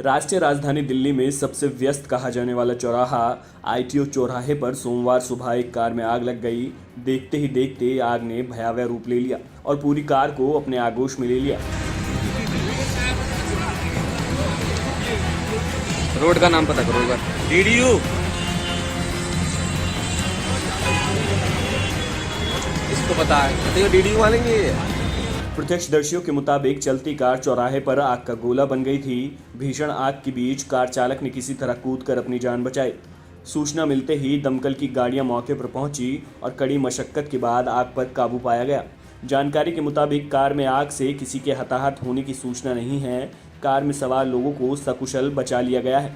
राष्ट्रीय राजधानी दिल्ली में सबसे व्यस्त कहा जाने वाला चौराहा आईटीओ चौराहे पर सोमवार सुबह एक कार में आग लग गई। देखते ही देखते आग ने भयावह रूप ले लिया और पूरी कार को अपने आगोश में ले लिया। रोड का नाम पता करो डीडीयू। इसको पता है तो डीडीयू मानेंगे। प्रत्यक्षदर्शियों के मुताबिक चलती कार चौराहे पर आग का गोला बन गई थी। भीषण आग के बीच कार चालक ने किसी तरह कूदकर अपनी जान बचाई। सूचना मिलते ही दमकल की गाड़ियां मौके पर पहुंची और कड़ी मशक्कत के बाद आग पर काबू पाया गया। जानकारी के मुताबिक कार में आग से किसी के हताहत होने की सूचना नहीं है। कार में सवार लोगों को सकुशल बचा लिया गया है।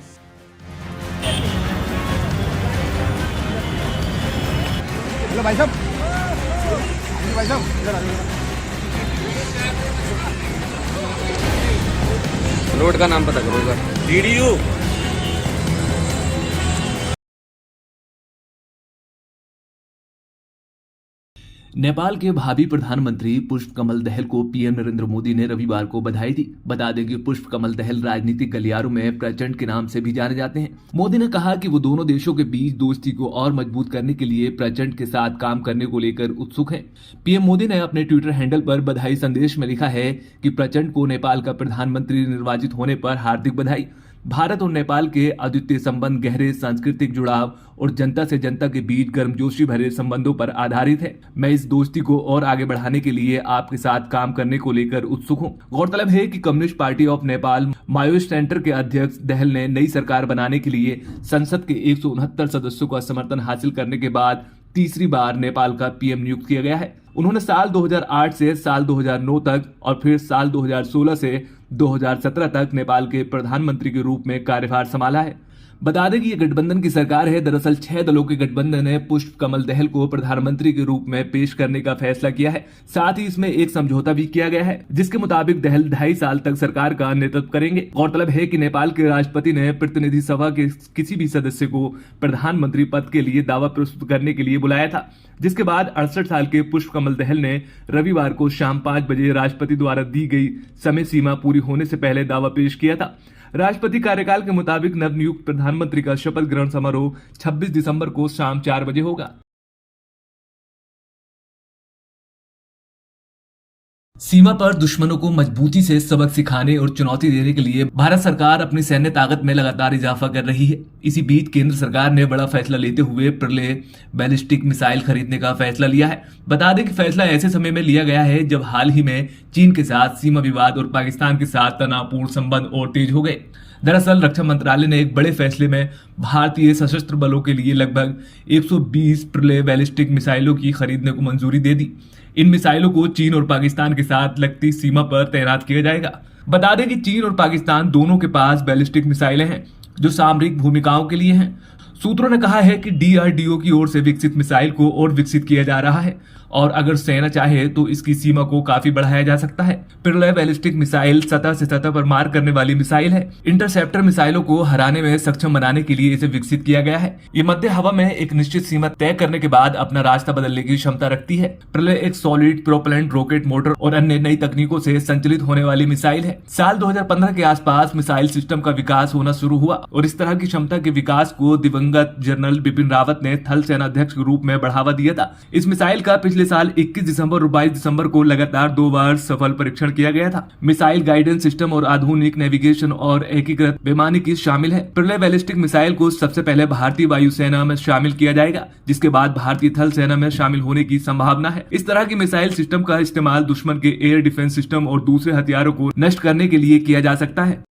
भाई साहब इधर आ जाइए। रोड का नाम पता करो डीडीयू। नेपाल के भावी प्रधानमंत्री पुष्प कमल दहल को पीएम नरेंद्र मोदी ने रविवार को बधाई दी। बता दें कि पुष्प कमल दहल राजनीतिक गलियारों में प्रचंड के नाम से भी जाने जाते हैं। मोदी ने कहा कि वो दोनों देशों के बीच दोस्ती को और मजबूत करने के लिए प्रचंड के साथ काम करने को लेकर उत्सुक हैं। पीएम मोदी ने अपने ट्विटर हैंडल पर बधाई संदेश में लिखा है कि प्रचंड को नेपाल का प्रधानमंत्री निर्वाचित होने पर हार्दिक बधाई। भारत और नेपाल के अद्वितीय संबंध गहरे सांस्कृतिक जुड़ाव और जनता से जनता के बीच गर्मजोशी भरे संबंधों पर आधारित है। मैं इस दोस्ती को और आगे बढ़ाने के लिए आपके साथ काम करने को लेकर उत्सुक हूं। गौरतलब है कि communist party of Nepal Maoist centre के अध्यक्ष दहल ने नई सरकार बनाने के लिए संसद के 169 सदस्यों का समर्थन हासिल करने के बाद तीसरी बार नेपाल का पीएम नियुक्त किया गया है। उन्होंने साल 2008 से साल 2009 तक और फिर साल 2016 से 2017 तक नेपाल के प्रधानमंत्री के रूप में कार्यभार संभाला है। बता दें कि यह गठबंधन की सरकार है। दरअसल 6 दलों के गठबंधन ने पुष्प कमल दहल को प्रधानमंत्री के रूप में पेश करने का फैसला किया है। साथ ही इसमें एक समझौता भी किया गया है जिसके मुताबिक दहल 2.5 साल तक सरकार का नेतृत्व करेंगे। गौरतलब है कि नेपाल के राष्ट्रपति ने प्रतिनिधि सभा के किसी भी सदस्य को प्रधानमंत्री पद के लिए दावा प्रस्तुत करने के लिए बुलाया था, जिसके बाद 68 साल के पुष्प कमल दहल ने रविवार को शाम 5 बजे राष्ट्रपति द्वारा दी गई समय सीमा पूरी होने से पहले दावा पेश किया था। राष्ट्रपति कार्यकाल के मुताबिक नवनियुक्त प्रधानमंत्री का शपथ ग्रहण समारोह 26 दिसंबर को शाम 4 बजे होगा। सीमा पर दुश्मनों को मजबूती से सबक सिखाने और चुनौती देने के लिए भारत सरकार अपनी सैन्य ताकत में लगातार इजाफा कर रही है। इसी बीच केंद्र सरकार ने बड़ा फैसला लेते हुए प्रलय बैलिस्टिक मिसाइल खरीदने का फैसला लिया है। बता दें कि फैसला ऐसे समय में लिया गया है जब हाल ही में चीन के साथ सीमा विवाद और पाकिस्तान के साथ तनावपूर्ण संबंध और तेज हो गए। दरअसल रक्षा मंत्रालय ने एक बड़े फैसले में भारतीय सशस्त्र बलों के लिए लगभग 120 प्रलय बैलिस्टिक मिसाइलों की खरीदने को मंजूरी दे दी। इन मिसाइलों को चीन और पाकिस्तान के साथ लगती सीमा पर तैनात किया जाएगा। बता दें कि चीन और पाकिस्तान दोनों के पास बैलिस्टिक मिसाइलें हैं जो सामरिक भूमिकाओं के लिए हैं। सूत्रों ने कहा है कि डीआरडीओ की ओर से विकसित मिसाइल को और विकसित किया जा रहा है और अगर सेना चाहे तो इसकी सीमा को काफी बढ़ाया जा सकता है। प्रलय बैलिस्टिक मिसाइल सतह से सतह पर मार करने वाली मिसाइल है। इंटरसेप्टर मिसाइलों को हराने में सक्षम बनाने के लिए इसे विकसित किया गया है। ये मध्य हवा में एक निश्चित सीमा तय करने के बाद अपना रास्ता बदलने की क्षमता रखती है। प्रलय एक सॉलिड प्रोपेलेंट रॉकेट मोटर और अन्य नई तकनीकों से संचालित होने वाली मिसाइल है। साल 2015 के आसपास मिसाइल सिस्टम का विकास होना शुरू हुआ और इस तरह की क्षमता के विकास को दिवंगत जनरल बिपिन रावत ने थल सेनाध्यक्ष के रूप में बढ़ावा दिया था। इस मिसाइल का पिछले साल 21 दिसंबर और 22 दिसंबर को लगातार 2 बार सफल परीक्षण किया गया था। मिसाइल गाइडेंस सिस्टम और आधुनिक नेविगेशन और एकीकृत वैमानिकी शामिल है। प्रलय बैलिस्टिक मिसाइल को सबसे पहले भारतीय वायुसेना में शामिल किया जाएगा, जिसके बाद भारतीय थल सेना में शामिल होने की संभावना है। इस तरह की मिसाइल सिस्टम का इस्तेमाल दुश्मन के एयर डिफेंस सिस्टम और दूसरे हथियारों को नष्ट करने के लिए किया जा सकता है।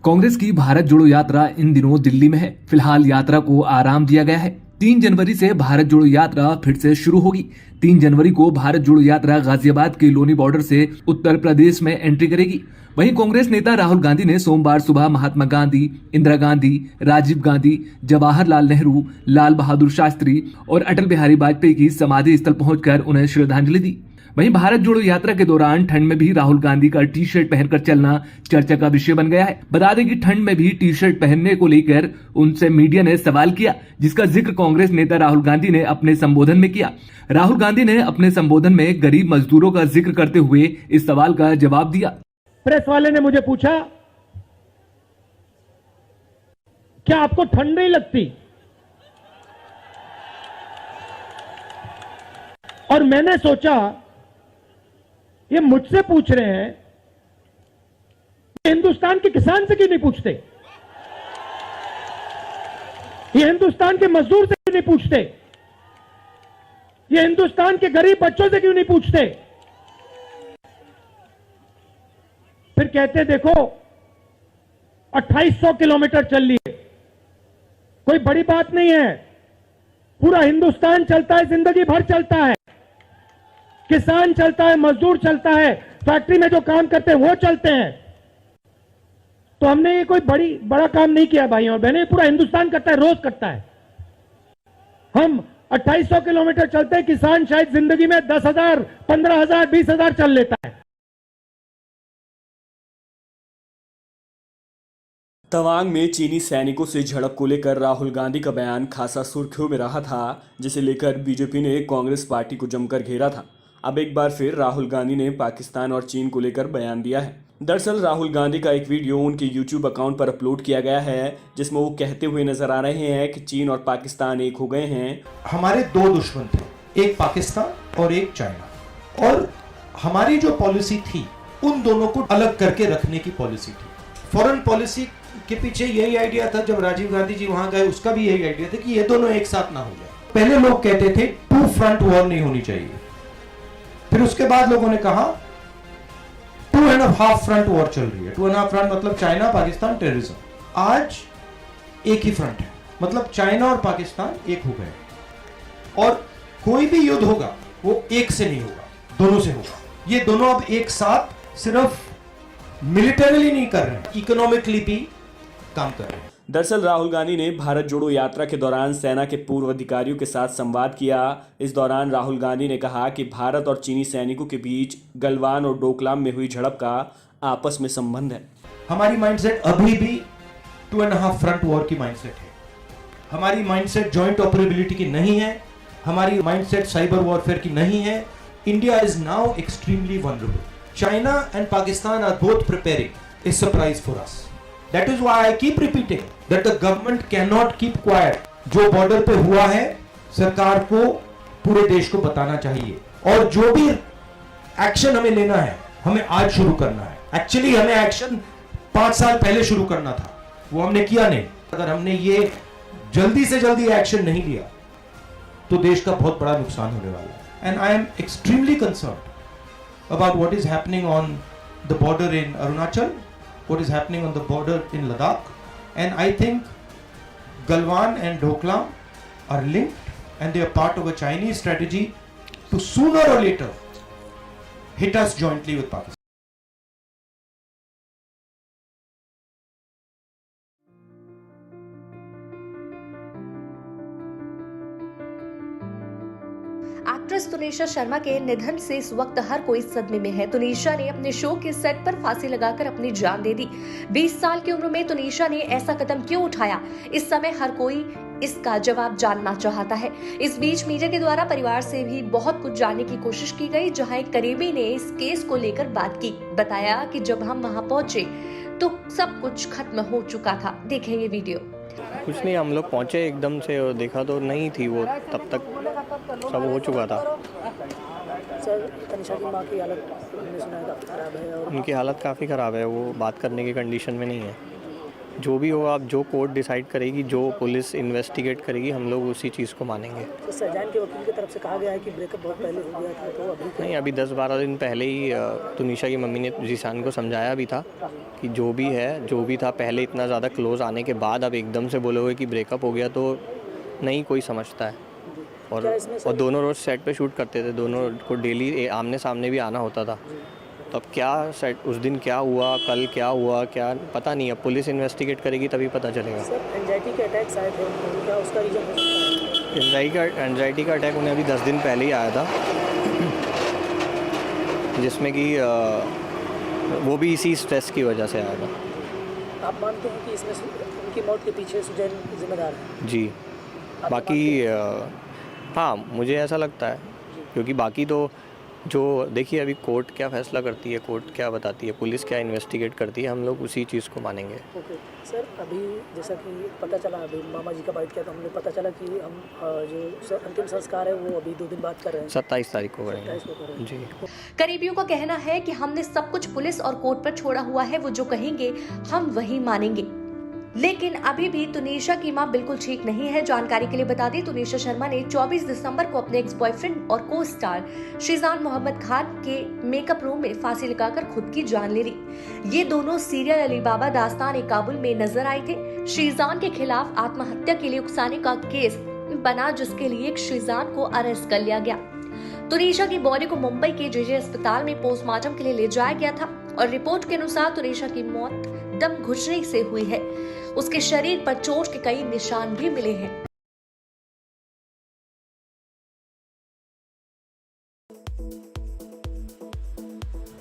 कांग्रेस की भारत जोड़ो यात्रा इन दिनों दिल्ली में है। फिलहाल यात्रा को आराम दिया गया है। 3 जनवरी से भारत जोड़ो यात्रा फिर से शुरू होगी। 3 जनवरी को भारत जोड़ो यात्रा गाजियाबाद के लोनी बॉर्डर से उत्तर प्रदेश में एंट्री करेगी। वहीं कांग्रेस नेता राहुल गांधी ने सोमवार सुबह महात्मा गांधी, इंदिरा गांधी, राजीव गांधी, जवाहरलाल नेहरू, लाल बहादुर शास्त्री और अटल बिहारी वाजपेयी की समाधि स्थल पहुंचकर उन्हें श्रद्धांजलि दी। वहीं भारत जोड़ो यात्रा के दौरान ठंड में भी राहुल गांधी का टी शर्ट पहनकर चलना चर्चा का विषय बन गया है। बता दें कि ठंड में भी टी शर्ट पहनने को लेकर उनसे मीडिया ने सवाल किया, जिसका जिक्र कांग्रेस नेता राहुल गांधी ने अपने संबोधन में किया। राहुल गांधी ने अपने संबोधन में गरीब मजदूरों का जिक्र करते हुए इस सवाल का जवाब दिया। प्रेस वाले ने मुझे पूछा, क्या आपको ठंड नहीं लगती? और मैंने सोचा ये मुझसे पूछ रहे हैं, हिंदुस्तान के किसान से क्यों नहीं पूछते? ये हिंदुस्तान के मजदूर से क्यों नहीं पूछते? ये हिंदुस्तान के गरीब बच्चों से क्यों नहीं पूछते? फिर कहते देखो 2800 किलोमीटर चल लिए, कोई बड़ी बात नहीं है, पूरा हिंदुस्तान चलता है, जिंदगी भर चलता है, किसान चलता है, मजदूर चलता है, फैक्ट्री में जो काम करते हैं वो चलते हैं। तो हमने ये कोई बड़ा काम नहीं किया भाइयों और बहनें, पूरा हिंदुस्तान करता है, रोज करता है। हम 2800 किलोमीटर चलते हैं, किसान शायद जिंदगी में 10,000, 15,000, 20,000 चल लेता है। तवांग में चीनी सैनिकों से झड़प को लेकर राहुल गांधी का बयान खासा सुर्खियों में रहा था, जिसे लेकर बीजेपी ने कांग्रेस पार्टी को जमकर घेरा था। अब एक बार फिर राहुल गांधी ने पाकिस्तान और चीन को लेकर बयान दिया है। दरअसल राहुल गांधी का एक वीडियो उनके YouTube अकाउंट पर अपलोड किया गया है, जिसमें वो कहते हुए नजर आ रहे हैं कि चीन और पाकिस्तान एक हो गए हैं। हमारे दो दुश्मन थे, एक पाकिस्तान और एक चाइना, और हमारी जो पॉलिसी थी उन दोनों को अलग करके रखने की पॉलिसी थी। फॉरेन पॉलिसी के पीछे यही आइडिया था, जब राजीव गांधी जी वहां गए उसका भी यही आइडिया था कि ये दोनों एक साथ ना हो जाए। पहले लोग कहते थे 2 फ्रंट वॉर नहीं होनी चाहिए, फिर उसके बाद लोगों ने कहा 2.5 फ्रंट वॉर चल रही है। 2.5 फ्रंट मतलब चाइना, पाकिस्तान, टेररिज्म। आज एक ही फ्रंट है, मतलब चाइना और पाकिस्तान एक हो गए, और कोई भी युद्ध होगा वो एक से नहीं होगा, दोनों से होगा। ये दोनों अब एक साथ सिर्फ मिलिटरीली नहीं कर रहे हैं, इकोनॉमिकली भी काम कर रहे हैं। दरअसल राहुल गांधी ने भारत जोड़ो यात्रा के दौरान सेना के पूर्व अधिकारियों के साथ संवाद किया। इस दौरान राहुल गांधी ने कहा कि भारत और चीनी सैनिकों के बीच गलवान और डोकलाम में हुई झड़प का आपस में संबंध है। हमारी माइंडसेट अभी भी 2.5 फ्रंट वॉर की माइंडसेट है। हमारी माइंडसेट जॉइंट ऑपरेबिलिटी की नहीं है, हमारी माइंडसेट साइबर वॉरफेयर की नहीं है। India is now extremely vulnerable. China and Pakistan are both preparing a surprise for us. That is why I keep repeating that the government cannot keep quiet. जो border पे हुआ है सरकार को पूरे देश को बताना चाहिए, और जो भी एक्शन हमें लेना है हमें आज शुरू करना है। एक्चुअली हमें एक्शन 5 साल पहले शुरू करना था, वो हमने किया नहीं। अगर हमने ये जल्दी से जल्दी एक्शन नहीं लिया तो देश का बहुत बड़ा नुकसान होने वाला है। And I am extremely concerned about what is happening on the border in Arunachal, what is happening on the border in Ladakh, and I think Galwan and Doklam are linked, and they are part of a Chinese strategy to sooner or later hit us jointly with Pakistan. Actress Tunisha Sharma के निधन से इस वक्त हर कोई सदमे में है। तुनिशा ने अपने शो के सेट पर फांसी लगाकर अपनी जान दे दी। 20 साल की उम्र में तुनिशा ने ऐसा कदम क्यों उठाया, इस समय हर कोई इसका जवाब जानना चाहता है। इस बीच मीडिया के द्वारा परिवार से भी बहुत कुछ जानने की कोशिश की गई, जहां एक करीबी ने इस केस को लेकर बात की। बताया कि जब हम वहां पहुंचे तो सब कुछ खत्म हो चुका था। देखें ये वीडियो। कुछ नहीं, हम लोग पहुंचे एकदम से और देखा तो नहीं थी वो, तब तक सब हो चुका था। सर, तनिषा की माँ की हालत हमने सुना है काफ़ी ख़राब है, और उनकी हालत काफ़ी ख़राब है, वो बात करने की कंडीशन में नहीं है। जो भी होगा, अब जो कोर्ट डिसाइड करेगी, जो पुलिस इन्वेस्टिगेट करेगी, हम लोग उसी चीज़ को मानेंगे। तो सरजान के वकील की तरफ से कहा गया है कि ब्रेकअप बहुत पहले हो गया था, तो अभी नहीं, अभी 10-12 दिन पहले ही तुनिशा की मम्मी ने जीशान को समझाया भी था कि जो भी है, जो भी था पहले, इतना ज़्यादा क्लोज आने के बाद अब एकदम से बोलोगे कि ब्रेकअप हो गया तो नहीं कोई समझता है। और दोनों रोज़ सेट पे शूट करते थे, दोनों को डेली आमने सामने भी आना होता था। तो अब क्या सेट उस दिन क्या हुआ, कल क्या हुआ, क्या पता नहीं। अब पुलिस इन्वेस्टिगेट करेगी तभी पता चलेगा। सर, एंजाइटी के अटैक्स आए थे, क्या उसका रीज़न हो सकता है? एंजाइटी का अटैक उन्हें अभी 10 दिन पहले ही आया था। जिसमें कि वो भी इसी स्ट्रेस की वजह से आया था। आप मानते हैं कि इसमें उनकी मौत के पीछे सुजैन जिम्मेदार है? जी, बाकी हाँ मुझे ऐसा लगता है, क्योंकि बाकी तो जो देखिए अभी कोर्ट क्या फैसला करती है, कोर्ट क्या बताती है, पुलिस क्या इन्वेस्टिगेट करती है, हम लोग उसी चीज़ को मानेंगे। ओके सर, अभी जैसा कि पता चला, अभी मामा जी का बाइट किया तो हमने पता चला कि हम जो अंतिम संस्कार है वो अभी 2 दिन बाद कर रहे हैं, 27 तारीख को 27 को कर रहे करेंगे। हैं। जी, करीबियों का कहना है कि हमने सब कुछ पुलिस और कोर्ट पर छोड़ा हुआ है, वो जो कहेंगे हम वही मानेंगे। लेकिन अभी भी तुनीशा की मां बिल्कुल ठीक नहीं है। जानकारी के लिए बता दें, तुनीशा शर्मा ने 24 दिसंबर को अपने एक्स बॉयफ्रेंड और को स्टार शीजान मोहम्मद खान के मेकअप रूम में फांसी लगाकर खुद की जान ले ली। ये दोनों सीरियल अली बाबा दास्तान काबुल में नजर आए थे। शीजान के खिलाफ आत्महत्या के लिए उकसाने का केस बना, जिसके लिए शीजान को अरेस्ट कर लिया गया। तुनीशा की बॉडी को मुंबई के जेजे अस्पताल में पोस्टमार्टम के लिए ले जाया गया था और रिपोर्ट के अनुसार तुनीशा की मौत दम घुटने से हुई है। उसके शरीर पर चोट के कई निशान भी मिले हैं।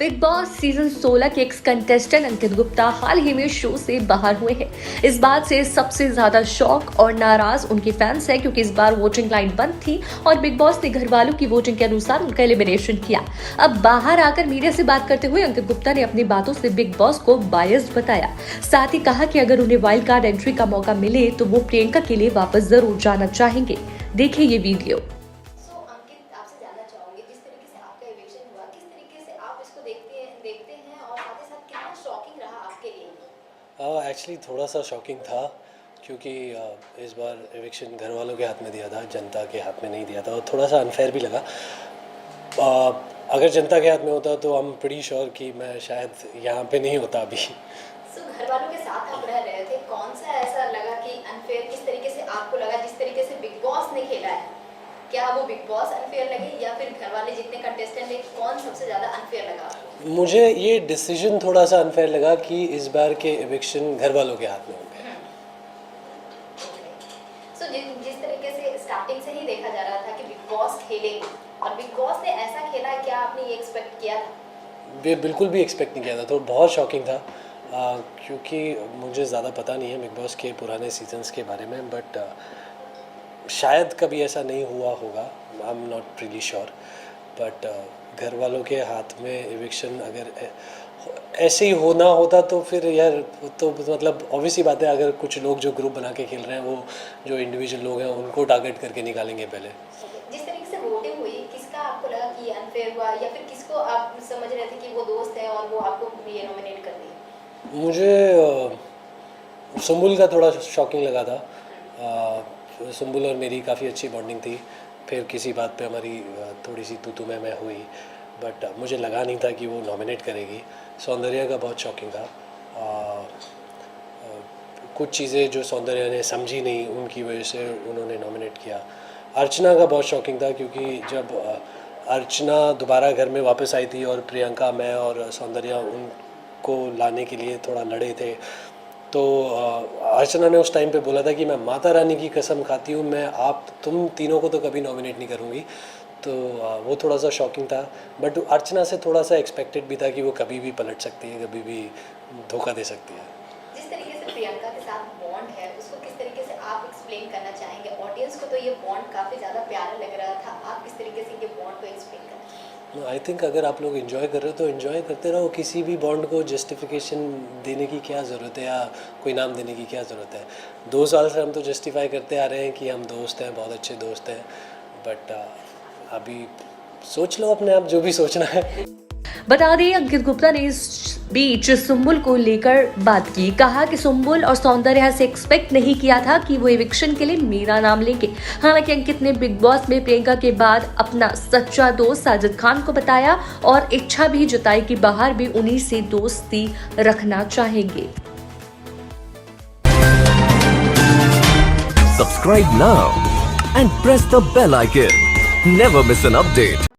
बिग बॉस सीजन 16 के एक्स कंटेस्टेंट अंकित गुप्ता हाल ही में शो से बाहर हुए हैं। इस बात से सबसे ज्यादा शॉक और नाराज उनके फैंस हैं, क्योंकि इस बार वोटिंग लाइन बंद थी और बिग बॉस ने घर वालों की वोटिंग के अनुसार उनका एलिमिनेशन किया। अब बाहर आकर मीडिया से बात करते हुए अंकित गुप्ता ने अपनी बातों से बिग बॉस को बायस्ड बताया। साथ ही कहा कि अगर उन्हें वाइल्ड कार्ड एंट्री का मौका मिले तो वो प्रियंका के लिए वापस जरूर जाना चाहेंगे। देखिए ये वीडियो। एक्चुअली थोड़ा सा शॉकिंग था, क्योंकि इस बार एविक्शन घर वालों के हाथ में दिया था, जनता के हाथ में नहीं दिया था, और थोड़ा सा अनफेयर भी लगा। अगर जनता के हाथ में होता तो आई एम प्रीटी श्योर कि मैं शायद यहाँ पे नहीं होता अभी। घर वालों के साथ आप रह रहे थे, कौन सा ऐसा लगा कि अनफेयर किस तरीके से आपको लगा, जिस तरीके से बिग बॉस ने खेला है? क्या वो बिग बॉस अनफेयर लगे या फिर घर वाले जितने कंटेस्टेंट थे, कौन सबसे ज़्यादा अनफेयर लगा आपको? मुझे ये डिसीजन थोड़ा सा अनफेयर लगा कि इस बार के एविक्शन घर वालों के हाथ में होंगे। सो जिस तरीके से स्टार्टिंग से ही देखा जा रहा था कि बिग बॉस खेलेंगे और बिग बॉस ने ऐसा खेला, क्या आपने ये एक्सपेक्ट किया था? बिल्कुल भी एक्सपेक्ट नहीं किया था, तो बहुत शॉकिंग था। क्योंकि मुझे ज़्यादा पता नहीं है बिग बॉस के पुराने सीजन्स के बारे में, बट शायद कभी ऐसा नहीं हुआ होगा, I am not really sure. But घर वालों के हाथ में एविक्शन अगर ऐसे ही होना होता तो फिर यार, तो मतलब ऑब्वियसली बात है, अगर कुछ लोग जो ग्रुप बना के खेल रहे हैं, वो जो इंडिविजुअल लोग हैं उनको टारगेट करके निकालेंगे पहले। जिस तरीके से वोटिंग हुई, किसका आपको लगा कि अनफेयर हुआ, या फिर किसको आप समझ रहे थे कि वो दोस्त है और वो आपको ये नॉमिनेट कर दिए? मुझे सुम्बुल का थोड़ा शॉकिंग लगा था। सुम्बुल और मेरी काफ़ी अच्छी बॉन्डिंग थी, फिर किसी बात पे हमारी थोड़ी सी तू मैं हुई, बट मुझे लगा नहीं था कि वो नॉमिनेट करेगी। सौंदर्या का बहुत शॉकिंग था। कुछ चीज़ें जो सौंदर्या ने समझी नहीं, उनकी वजह से उन्होंने नॉमिनेट किया। अर्चना का बहुत शॉकिंग था, क्योंकि जब अर्चना दोबारा घर में वापस आई थी और प्रियंका, मैं और सौंदर्या उनको लाने के लिए थोड़ा लड़े थे, तो अर्चना ने उस टाइम पे बोला था कि मैं माता रानी की कसम खाती हूँ, मैं तुम तीनों को तो कभी नॉमिनेट नहीं करूँगी। तो वो थोड़ा सा शॉकिंग था, बट अर्चना से थोड़ा सा एक्सपेक्टेड भी था कि वो कभी भी पलट सकती है, कभी भी धोखा दे सकती है। जिस तरीके से प्रियंका के साथ बॉन्ड है, उसको किस तरीके से आप एक्सप्लेन करना चाहेंगे? ऑडियंस को तो ये बॉन्ड काफ़ी ज़्यादा प्यारा लग रहा था, आप किस तरीके से ये बॉन्ड को एक्सप्लेन करना चाहेंगे? आई थिंक अगर आप लोग इन्जॉय कर रहे हो तो इन्जॉय करते रहो, किसी भी बॉन्ड को जस्टिफिकेशन देने की क्या ज़रूरत है, या कोई नाम देने की क्या ज़रूरत है। 2 साल से हम तो जस्टिफाई करते आ रहे हैं कि हम दोस्त हैं, बहुत अच्छे दोस्त हैं, बट अभी सोच लो अपने आप जो भी सोचना है। बता दें, अंकित गुप्ता ने इस बीच सुम्बुल को लेकर बात की। कहा कि सुम्बुल और सौंदर्या से एक्सपेक्ट नहीं किया था कि वो एविक्शन के लिए मेरा नाम लेंगे। हालांकि अंकित ने बिग बॉस में प्रियंका के बाद अपना सच्चा दोस्त साजिद खान को बताया और इच्छा भी जताई कि बाहर भी उन्हीं से दोस्ती रखना चाहेंगे। Subscribe now and press the bell icon. Never miss an update.